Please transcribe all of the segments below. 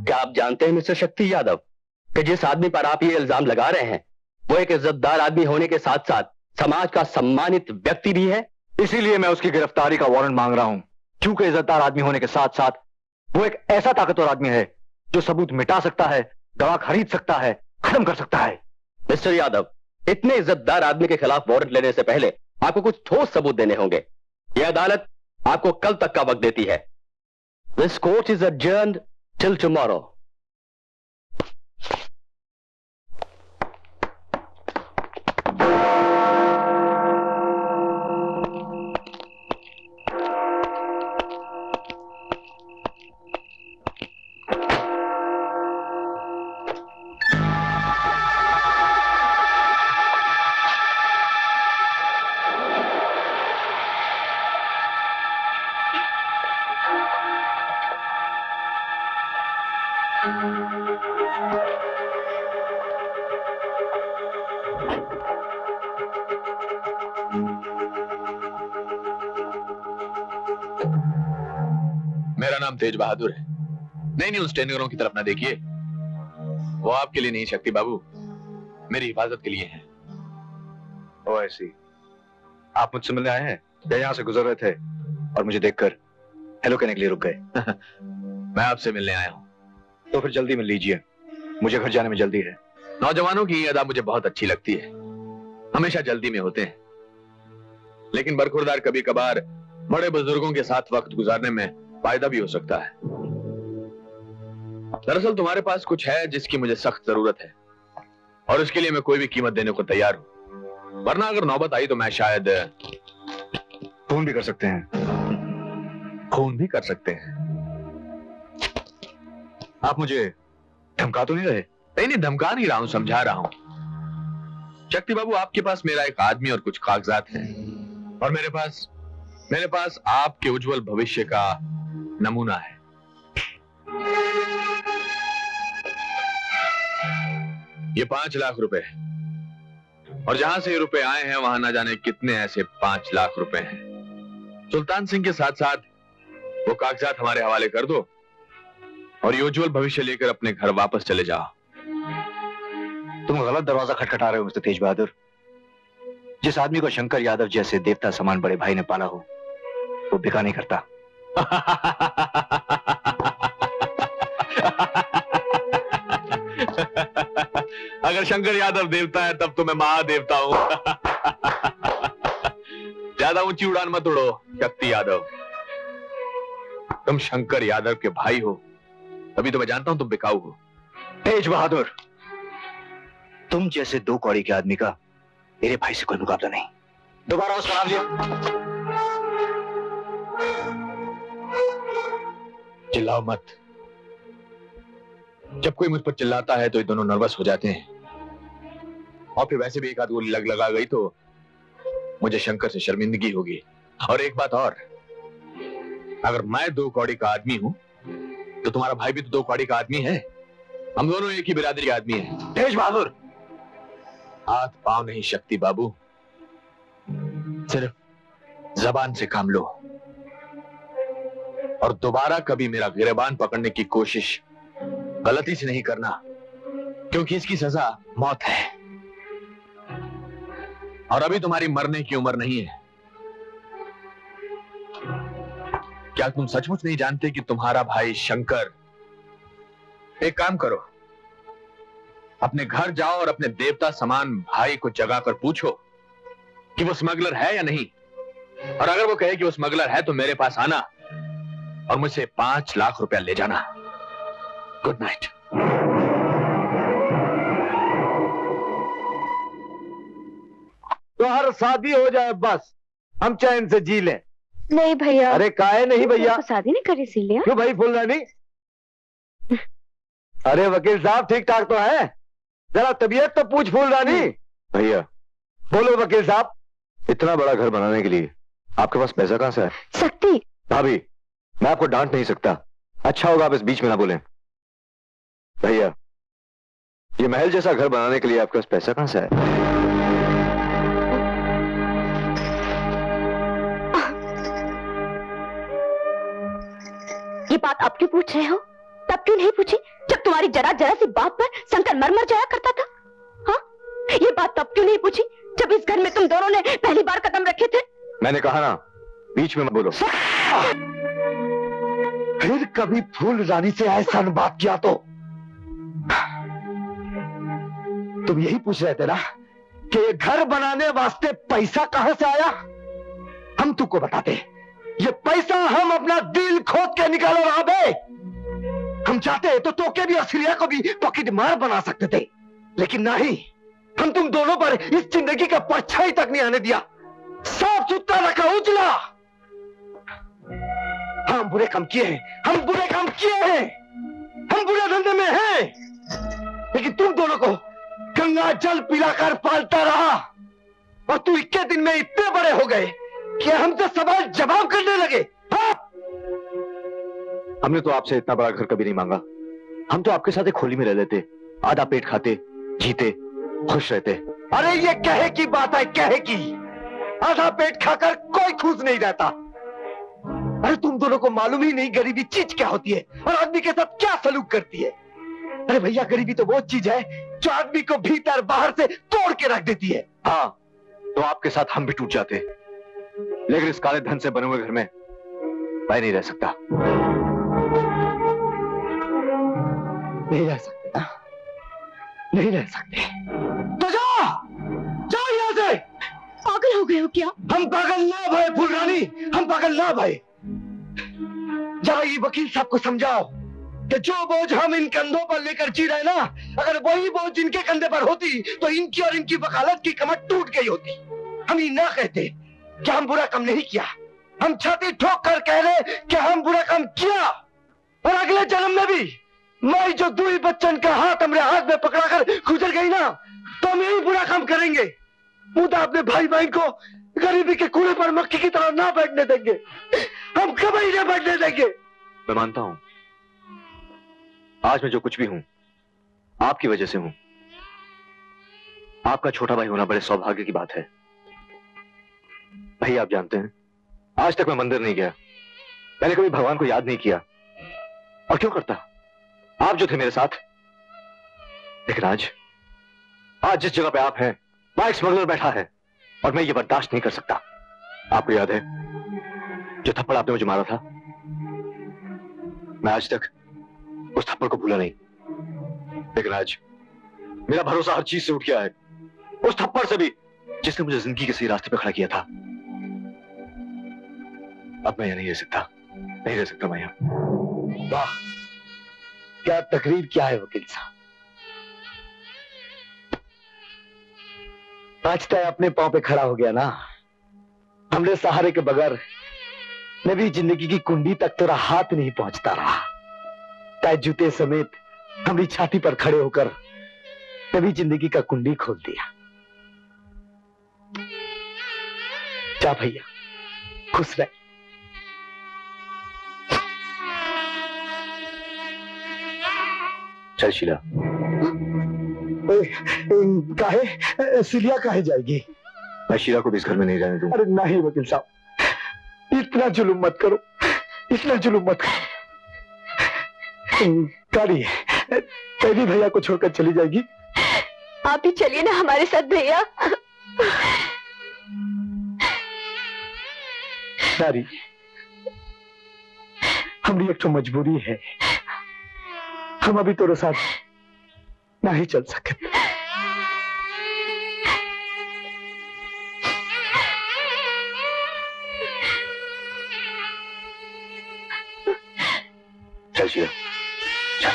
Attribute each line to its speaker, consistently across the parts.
Speaker 1: क्या आप जानते हैं मिस्टर शक्ति यादव कि जिस आदमी पर आप ये इल्जाम लगा रहे हैं वो एक इज्जतदार आदमी होने के साथ साथ समाज का सम्मानित व्यक्ति भी है।
Speaker 2: इसीलिए मैं उसकी गिरफ्तारी का वारंट मांग रहा हूं, क्योंकि इज्जतदार आदमी होने के साथ साथ वो एक ऐसा ताकतवर आदमी है जो सबूत मिटा सकता है, गवाह खरीद सकता है, खत्म कर सकता है।
Speaker 1: मिस्टर यादव, इतने इज्जतदार आदमी के खिलाफ वारंट लेने से पहले आपको कुछ ठोस सबूत देने होंगे। यह अदालत आपको कल तक का वक्त देती है। This court is adjourned till tomorrow.
Speaker 3: मेरा नाम तेज बहादुर है। नहीं, उस टेंडरों की तरफ ना देखिए, वो आपके लिए नहीं शक्ति बाबू, मेरी हिफाजत के लिए हैं।
Speaker 2: ओ ऐसी, आप मुझसे मिलने आए हैं या यहाँ से गुजर रहे थे और मुझे देखकर हेलो कहने के लिए रुक गए?
Speaker 3: मैं आपसे मिलने आया हूँ।
Speaker 2: तो फिर जल्दी मिल लीजिए, मुझे घर जाने में जल्दी है।
Speaker 3: नौजवानों की ये अदा मुझे बहुत अच्छी लगती है, हमेशा जल्दी में होते हैं, लेकिन बरखुरदार कभी कभार बड़े बुजुर्गों के साथ वक्त गुजारने में फायदा भी हो सकता है। दरअसल तुम्हारे पास कुछ है जिसकी मुझे सख्त जरूरत है और उसके लिए मैं कोई भी कीमत देने को तैयार हूं, वरना अगर नौबत आई तो मैं शायद
Speaker 2: खून भी कर सकते हैं।
Speaker 3: खून भी कर सकते हैं।
Speaker 2: आप मुझे धमका तो नहीं रहे?
Speaker 3: नहीं, धमका नहीं रहा हूं, समझा रहा हूं। शक्ति बाबू, आपके पास मेरा एक आदमी और कुछ कागजात हैं और मेरे पास आपके उज्जवल भविष्य का नमूना है। ये 5 लाख रुपए है और जहां से ये रुपए आए हैं वहां ना जाने कितने ऐसे 5 लाख रुपए हैं। सुल्तान सिंह के साथ साथ वो कागजात हमारे हवाले कर दो और ये उज्जवल भविष्य लेकर अपने घर वापस चले जाओ।
Speaker 2: तुम गलत दरवाजा खटखटा रहे हो मिस्टर तेज बहादुर। जिस आदमी को शंकर यादव जैसे देवता समान बड़े भाई ने पाला हो वो बिका नहीं करता।
Speaker 3: अगर शंकर यादव देवता है तब तो मैं महादेवता हूं। ज्यादा ऊंची उड़ान मत उड़ो शक्ति यादव, तुम शंकर यादव के भाई हो, तभी तो मैं जानता हूं तुम बिकाऊ हो।
Speaker 2: तेज बहादुर, तुम जैसे 2 कौड़ी के आदमी का मेरे भाई से कोई मुकाबला नहीं। दोबारा उसका नाम लिया।
Speaker 3: चिल्लाओ मत। जब कोई मुझ पर चिल्लाता है तो ये दोनों नर्वस हो जाते हैं और फिर वैसे भी एक आध गोली लगा गई तो मुझे शंकर से शर्मिंदगी होगी। और एक बात और, अगर मैं 2 कौड़ी का आदमी हूं तो तुम्हारा भाई भी तो 2 कौड़ी का आदमी है। हम दोनों एक ही बिरादरी के आदमी हैं।
Speaker 2: तेज बहादुर,
Speaker 3: हाथ पांव नहीं शक्ति बाबू, सिर्फ जबान से काम लो और दोबारा कभी मेरा गिरेबान पकड़ने की कोशिश गलती से नहीं करना, क्योंकि इसकी सजा मौत है और अभी तुम्हारी मरने की उम्र नहीं है। क्या तुम सचमुच नहीं जानते कि तुम्हारा भाई शंकर? एक काम करो, अपने घर जाओ और अपने देवता समान भाई को जगाकर पूछो कि वो स्मगलर है या नहीं, और अगर वो कहे कि वो स्मगलर है तो मेरे पास आना और मुझसे 5 लाख रुपया ले जाना। Good night.
Speaker 4: तो हर शादी हो जाए बस हम चैन से जी लें।
Speaker 5: नहीं भैया।
Speaker 4: अरे काहे नहीं भैया?
Speaker 5: तो शादी नहीं करी इसीलिए।
Speaker 4: क्यों भाई फुलरानी? अरे वकील साहब ठीक ठाक तो है, जरा तबीयत तो पूछ फुलरानी।
Speaker 2: भैया
Speaker 4: बोलो वकील साहब।
Speaker 2: इतना बड़ा घर बनाने के लिए आपके पास पैसा कहां से है?
Speaker 5: शक्ति।
Speaker 2: भाभी, मैं आपको डांट नहीं सकता, अच्छा होगा आप इस बीच में ना बोलें। भैया, ये महल जैसा घर बनाने के लिए आपके पास पैसा कहां से है?
Speaker 5: ये बात आप क्यों पूछ रहे हो? तब क्यों नहीं पूछी तुम्हारी जरा जरा सी बात पर शंकर मर जाया करता था। हाँ, ये बात तब क्यों नहीं पूछी जब इस घर में तुम दोनों ने पहली बार कदम रखे थे?
Speaker 2: मैंने कहा ना, बीच में मत बोलो।
Speaker 4: फिर कभी फूल रानी से ऐसा बात किया तो तुम यही पूछ रहे थे ना कि ये घर बनाने वास्ते पैसा कहां से आया? हम तुमको बताते, ये पैसा हम अपना दिल खोद के निकालो रहा बे। हम चाहते तो तोके भी असलिया को भी पॉकेट मार बना सकते थे, लेकिन नहीं, हम तुम दोनों पर इस जिंदगी का परछाई तक नहीं आने दिया। साफ सुथरा रखा, उजला। हम बुरे काम किए हैं, हम बुरे काम किए हैं, हम बुरे धंधे में हैं, लेकिन तुम दोनों को गंगा जल पिलाकर पालता रहा और तू 21 दिन में इतने बड़े हो गए कि हमसे सवाल जवाब करने लगे। हाँ?
Speaker 2: हमने तो आपसे इतना बड़ा घर कभी नहीं मांगा। हम तो आपके साथ एक खोली में रह लेते, आधा पेट खाते, जीते, खुश रहते।
Speaker 4: अरे ये कहे की बात है, कहे की। आधा पेट खाकर कोई खुश नहीं रहता। अरे तुम दोनों को मालूम ही नहीं गरीबी चीज क्या होती है और आदमी के साथ क्या सलूक करती है। अरे भैया, गरीबी तो वो चीज है जो आदमी को भीतर बाहर से तोड़ के रख देती है।
Speaker 2: हाँ, तो आपके साथ हम भी टूट जाते, लेकिन इस काले धन से बने हुए घर में मैं नहीं रह सकता।
Speaker 4: नहीं रह सकते ना, नहीं रह सकते तो जाओ यहाँ से।
Speaker 5: पागल हो गए हो क्या?
Speaker 4: हम पागल ना भाई फूल रानी, हम पागल ना भाई। जरा ये वकील साहब को समझाओ कि जो बोझ हम इन कंधों पर लेकर जी रहे ना, अगर वही बोझ इनके कंधे पर होती तो इनकी और इनकी वकालत की कमर टूट गई होती। हम ये ना कहते कि हम बुरा काम नहीं किया, हम छाती ठोक कर कह रहे कि हम बुरा काम किया, और अगले जन्म में भी मैं जो दुई बच्चन का हाथ हमरे हाथ में पकड़ाकर गुजर गई ना, तो हम यही बुरा काम करेंगे। मुद्दा अपने भाई बहन को गरीबी के कूड़े पर मक्खी की तरह ना बैठने देंगे, हम कभी नहीं बैठने देंगे।
Speaker 2: मैं मानता हूं, आज मैं जो कुछ भी हूं आपकी वजह से हूं। आपका छोटा भाई होना बड़े सौभाग्य की बात है। भाई, आप जानते हैं, आज तक मैं मंदिर नहीं गया, मैंने कभी भगवान को याद नहीं किया, और क्यों करता? आप जो थे मेरे साथ। लेकिन आज जिस जगह पे आप हैं, वहां एक स्मगलर बैठा है, और मैं ये बर्दाश्त नहीं कर सकता। आपको याद है जो थप्पड़ आपने मुझे मारा था? मैं आज तक उस थप्पड़ को भूला नहीं, लेकिन आज मेरा भरोसा हर चीज से उठ गया है, उस थप्पड़ से भी जिसने मुझे जिंदगी के सही रास्ते पे खड़ा किया था। अब मैं यहां नहीं रह सकता, नहीं रह सकता मैं यहां।
Speaker 4: वाह, क्या तकरीर किया है वकील साहब। आज तक अपने पांव पे खड़ा हो गया ना। हमने सहारे के बगैर नवी जिंदगी की कुंडी तक तेरा हाथ नहीं पहुंचता रहा। ताए जूते समेत हमारी छाती पर खड़े होकर नवी जिंदगी का कुंडी खोल दिया। जा भैया, खुश रहे।
Speaker 2: चल शीला।
Speaker 4: काहे सिलिया काहे जाएगी?
Speaker 2: मैं शीला को भी इस घर में नहीं रहने दूंगा।
Speaker 4: अरे नहीं वकील साहब, इतना जुल्म मत करो, इतना जुल्म मत करो। काली तेरी भैया को छोड़कर चली जाएगी?
Speaker 5: आप ही चलिए ना हमारे साथ भैया।
Speaker 4: नारी, हमारी एक तो मजबूरी है, हम अभी तेरे साथ नहीं चल सके।
Speaker 2: चल शीला, चल।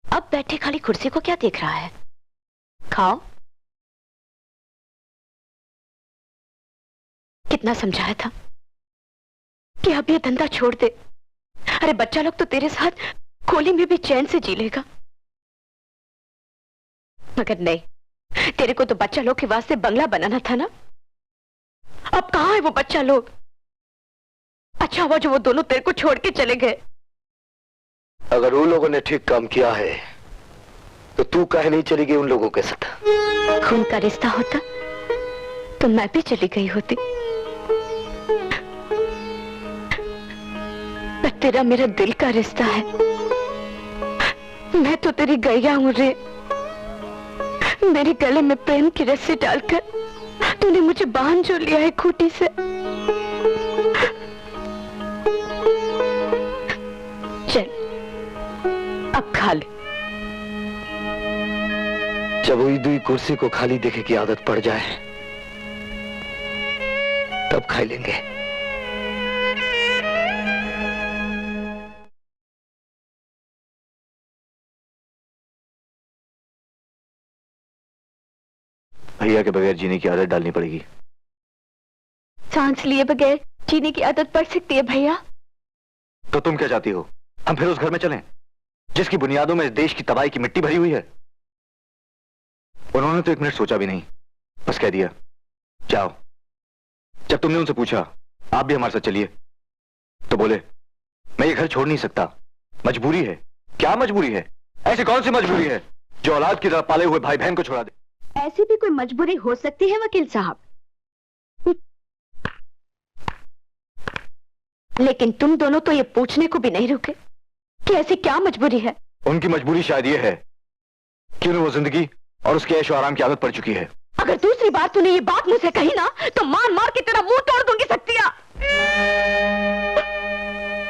Speaker 5: अब बैठे खाली कुर्सी को क्या देख रहा है? खाओ। कितना समझाया था कि अब ये धंधा छोड़ दे। अरे बच्चा लोग तो तेरे साथ खोली में भी चैन से जी लेगा, मगर नहीं, तेरे को तो बच्चा लोग के वास्ते बंगला बनाना था ना। अब कहां है वो बच्चा लोग? अच्छा हुआ जो वो दोनों तेरे को छोड़ के चले गए।
Speaker 4: अगर उन लोगों ने ठीक काम किया है तो तू काहे नहीं चली गई उन लोगों के साथ?
Speaker 5: खून का रिश्ता होता तो मैं भी चली गई होती, पर तेरा मेरा दिल का रिश्ता है। मैं तो तेरी गैया हूं रे। मेरे गले में प्रेम की रस्सी डालकर तूने मुझे बांध जो लिया है खूंटी से। चल अब खा ले।
Speaker 4: जब हुई दुई कुर्सी को खाली देखे की आदत पड़ जाए तब खा लेंगे।
Speaker 2: भैया के बगैर जीने की आदत डालनी पड़ेगी।
Speaker 5: सांस लिए बगैर जीने की आदत पड़ सकती है भैया।
Speaker 2: तो तुम क्या चाहती हो? हम फिर उस घर में चलें जिसकी बुनियादों में इस देश की तबाही की मिट्टी भरी हुई है? उन्होंने तो एक मिनट सोचा भी नहीं, बस कह दिया जाओ। जब तुमने उनसे पूछा आप भी हमारे साथ चलिए तो बोले मैं ये घर छोड़ नहीं सकता, मजबूरी है। क्या मजबूरी है? ऐसी कौन सी मजबूरी है जो औलाद की तरह पाले हुए भाई बहन को छोड़ा दे?
Speaker 5: ऐसी भी कोई मजबूरी हो सकती है वकील साहब, लेकिन तुम दोनों तो ये पूछने को भी नहीं रुके कि ऐसी क्या मजबूरी है।
Speaker 2: उनकी मजबूरी शायद ये है कि उन्हें वो जिंदगी और उसके ऐशो आराम की आदत पड़ चुकी है।
Speaker 5: अगर दूसरी बार तूने ये बात मुझसे कही ना तो मार मार के तेरा मुंह तोड़ दूंगी सत्या।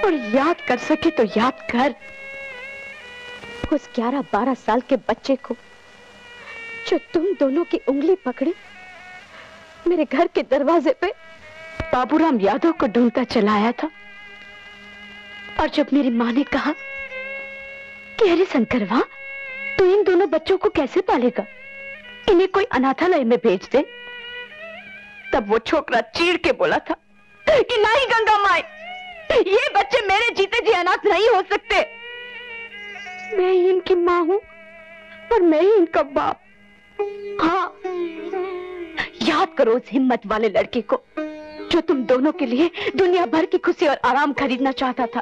Speaker 5: और याद कर सके तो याद कर उस 11-12 साल के बच्चे को जो तुम दोनों की उंगली पकड़े मेरे घर के दरवाजे पे बाबूराम यादव को ढूंढता चलाया था। और जब मेरी माँ ने कहा कि अरे शंकरवा तू इन दोनों बच्चों को कैसे पालेगा, इन्हें कोई अनाथालय में भेज दे, तब वो छोकरा चीड़ के बोला था कि नहीं गंगा माई, ये बच्चे मेरे जीते जी अनाथ नहीं हो सकते। मैं ही इनकी माँ हूं और मैं ही इनका बाप। हाँ, याद करो उस हिम्मत वाले लड़के को जो तुम दोनों के लिए दुनिया भर की खुशी और आराम खरीदना चाहता था।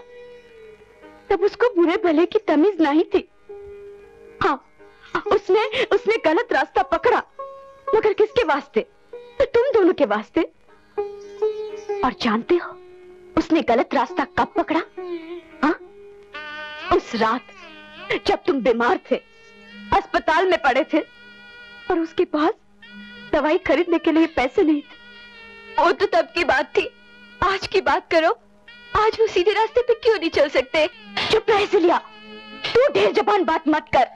Speaker 5: तब उसको बुरे भले की तमीज नहीं थी। हाँ, उसने गलत रास्ता पकड़ा, मगर किसके वास्ते? तुम दोनों के वास्ते। और जानते हो उसने गलत रास्ता कब पकड़ा? हाँ, उस रात जब तुम बीमार थे, अस्पताल में पड़े थे और उसके पास दवाई खरीदने के लिए पैसे नहीं थे। वो तो तब की बात थी, आज की बात करो। आज वो सीधे रास्ते पे क्यों नहीं चल सकते? चुप रह सिलिया, तू ढेर जबान बात मत कर।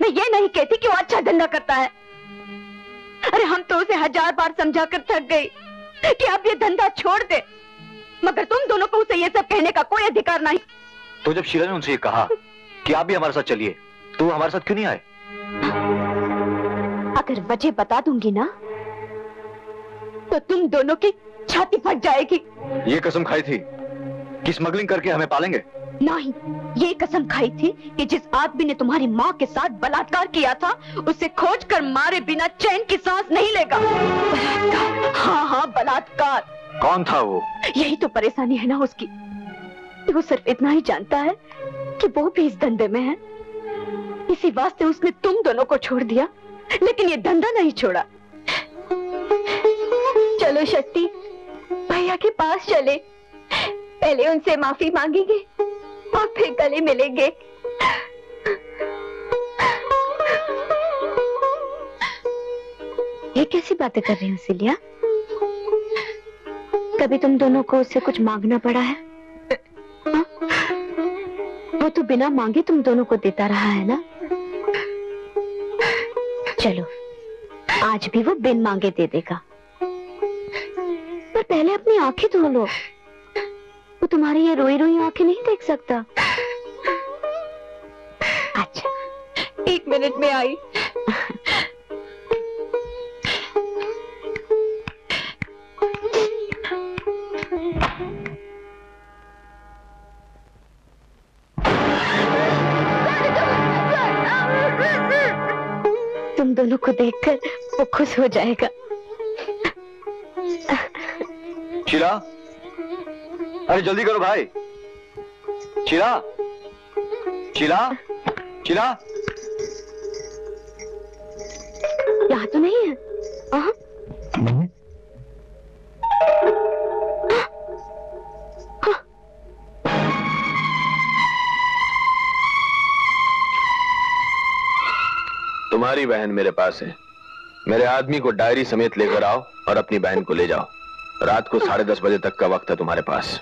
Speaker 5: मैं ये नहीं कहती कि वो अच्छा धंधा करता है। अरे हम तो उसे 1000 बार समझा कर थक गई कि अब ये धंधा छोड़ दे, मगर तुम दोनों को उसे ये सब कहने का कोई अधिकार नहीं।
Speaker 2: तो जब शीला ने उनसे ये कहा कि आप भी हमारे साथ चलिए तो वो हमारे साथ क्यों नहीं आए?
Speaker 5: अगर वजह बता दूंगी ना तो तुम दोनों की छाती फट जाएगी।
Speaker 2: ये कसम खाई थी कि स्मगलिंग करके हमें पालेंगे?
Speaker 5: नहीं, ये कसम खाई थी कि जिस आदमी ने तुम्हारी माँ के साथ बलात्कार किया था उसे खोज कर मारे बिना चैन की सांस नहीं लेगा। बलात्कार, हाँ हाँ बलात्कार।
Speaker 2: कौन था वो?
Speaker 5: यही तो परेशानी है ना उसकी। वो सिर्फ इतना ही जानता है कि वो भी इस धंधे में है, इसी वास्ते उसने तुम दोनों को छोड़ दिया, लेकिन ये धंधा नहीं छोड़ा। चलो शक्ति, भैया के पास चले, पहले उनसे माफी मांगेंगे और फिर गले मिलेंगे। ये कैसी बातें कर रही हो सिलिया? कभी तुम दोनों को उससे कुछ मांगना पड़ा है? हा? वो तो बिना मांगे तुम दोनों को देता रहा है ना। चलो आज भी वो बिन मांगे दे देगा, पर पहले अपनी आंखें धो लो। वो तुम्हारी ये रोई रोई आंखें नहीं देख सकता। अच्छा, 1 मिनट में आई। तुम दोनों को देखकर वो खुश हो जाएगा।
Speaker 2: शीला, अरे जल्दी करो भाई। शीला, शीला, शीला।
Speaker 5: वहां तो नहीं है।
Speaker 3: तुम्हारी बहन मेरे पास है। मेरे आदमी को डायरी समेत लेकर आओ और अपनी बहन को ले जाओ। रात को 10:30 बजे तक का वक्त है तुम्हारे पास।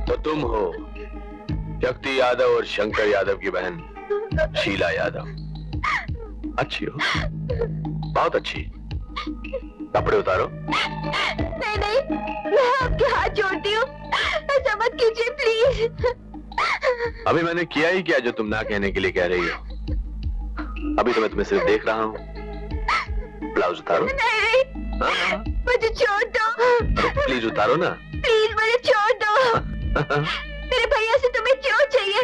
Speaker 3: तो तुम हो शक्ति यादव और शंकर यादव की बहन शीला यादव। अच्छी हो, बहुत अच्छी। कपड़े उतारो।
Speaker 5: नहीं नहीं, मैं आपके हाथ जोड़ती हूँ, ऐसा मत कीजिए प्लीज।
Speaker 3: अभी मैंने किया ही क्या जो तुम ना कहने के लिए कह रही हो? अभी तो मैं तुम्हें सिर्फ देख रहा हूँ। ब्लाउज उतारो।
Speaker 5: नहीं, मुझे छोड़ दो।
Speaker 3: प्लीज उतारो ना।
Speaker 5: प्लीज मुझे छोड़ दो। मेरे भैया से तुम्हें क्यों चाहिए?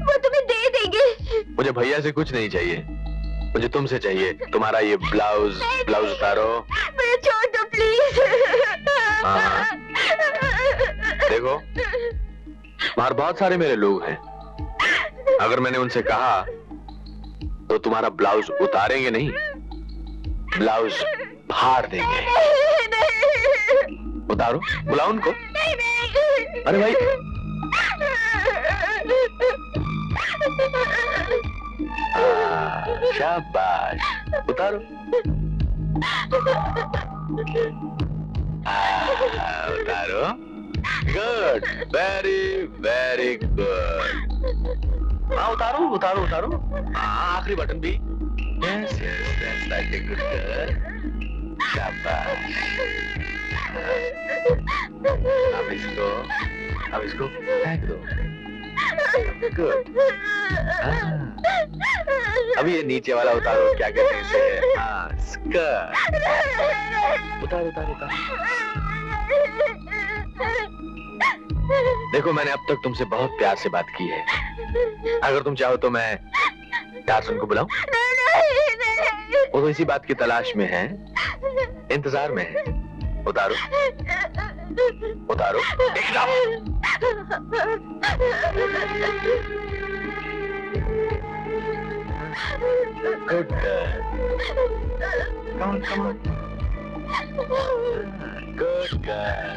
Speaker 5: वो तुम्हें दे देंगे।
Speaker 3: मुझे भैया से कुछ नहीं चाहिए, मुझे तुमसे चाहिए। तुम्हारा ये ब्लाउज उतारो।
Speaker 5: मुझे छोड़ दो प्लीज।
Speaker 3: हाँ। देखो, बाहर बहुत सारे मेरे लोग हैं। अगर मैंने उनसे कहा तो तुम्हारा ब्लाउज उतारेंगे नहीं, ब्लाउज फाड़ देंगे। उतारो, बुलाओ उनको। अरे भाई, शाबाश, उतारो। उतारो। Good, very very good. हाँ, उतारो उतारो उतारो। हाँ, आखिरी बटन भी। Yes, yes, that's like a good girl. शाबाश। अब इसको फेंक दो। गुड। अब ये नीचे वाला उतारो, क्या कहते हैं इसे? हाँ, स्कर्ट। उतारो उतारो उतारो। देखो, मैंने अब तक तुमसे बहुत प्यार से बात की है। अगर तुम चाहो तो मैं टार्ज़न को बुलाऊं? वो तो इसी बात की तलाश में है, इंतजार में है। उतारो उतारो। Good girl. Come on come on. Good girl.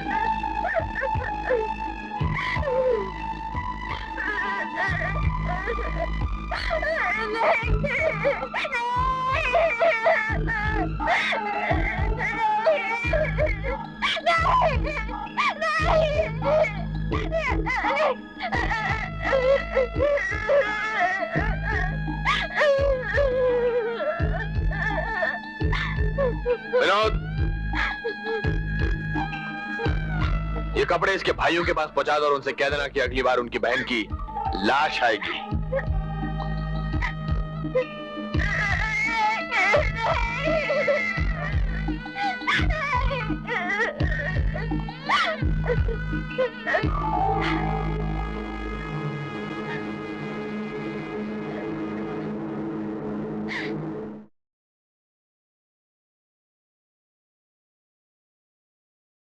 Speaker 3: Vinod, ये कपड़े इसके भाइयों के पास पहुंचा दो और उनसे कह देना कि अगली बार उनकी बहन की लाश आएगी।